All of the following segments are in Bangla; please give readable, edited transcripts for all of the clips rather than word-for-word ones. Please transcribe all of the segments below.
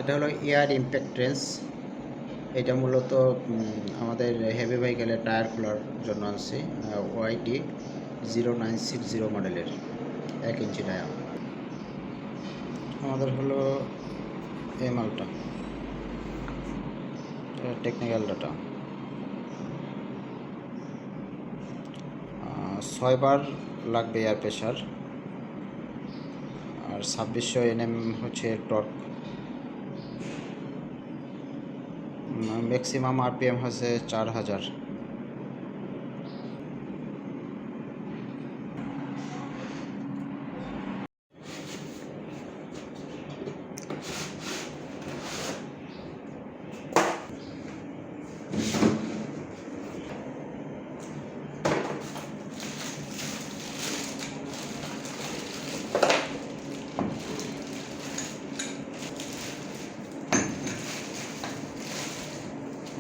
এটা হলো এয়ার ইম্প্যাক্ট রেঞ্জ। এটা মূলত আমাদের হেভি ভেহিকেলের টায়ার খোলার জন্য আনছি। ওয়াইটি 0960 মডেলের 1 ইঞ্চি টায়ার। আমাদের হলো এই মালটা টেকনিক্যাল ডাটা। 6 বার লাগবে এয়ার প্রেশার, আর 2600 NM হচ্ছে টর্ক। ম্যাক্সিমাম RPM হচ্ছে 4000।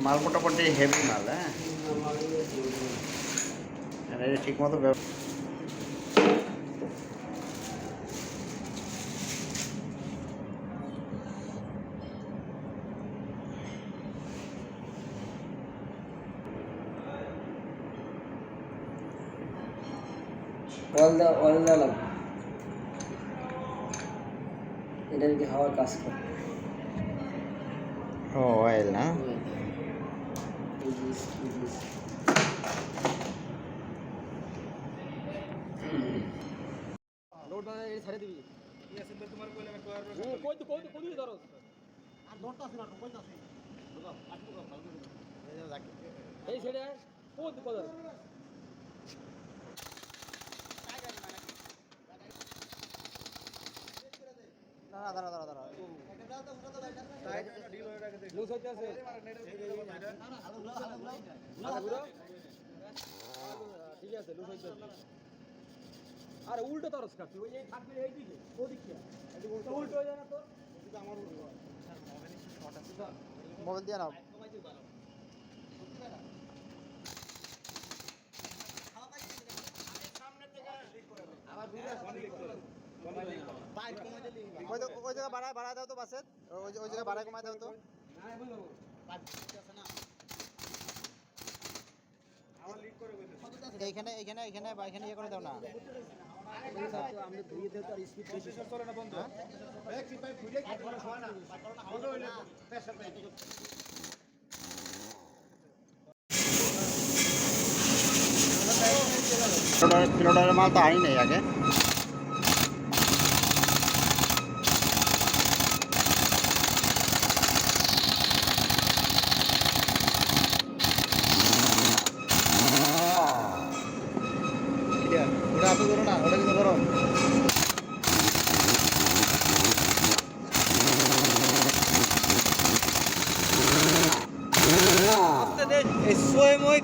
মাল মোটামুটি হেভি মাল। এটা ঠিক মতো অয়েল দেওয়া লাগবে, এটা যদি হাওয়ার কাজ করে। ও অয়েল না, ছেড়ে দিবি এই ছেড়ে ঠিক আছে। আরে উল্টো তরস খাচ্ছি, ওই থাকবে এইদিকে ওদিকে উল্টো হয়ে যায় না তোর। আমার মোবাইল দিয়ে নাও। ওই জায়গা বাড়ায় দাও তো বাসের, ওই জায়গা বাড়ায় কমায় দাও তো। এইখানে এইখানে এইখানে বা এখানে ইয়ে করে দাও না। আমরা ধুয়ে দিতে আর স্পিড বেশি চলে না বন্ধ। কিলোটার মাল তো আনি নেই আগে। ওটা আপনি ধরো না, ওটা কিন্তু ধরো।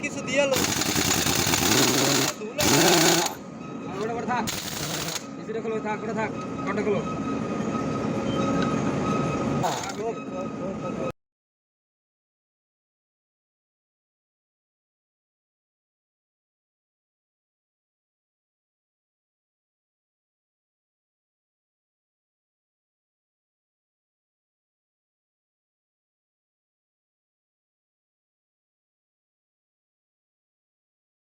কিছু দিয়ে থাক, থাক, থাক,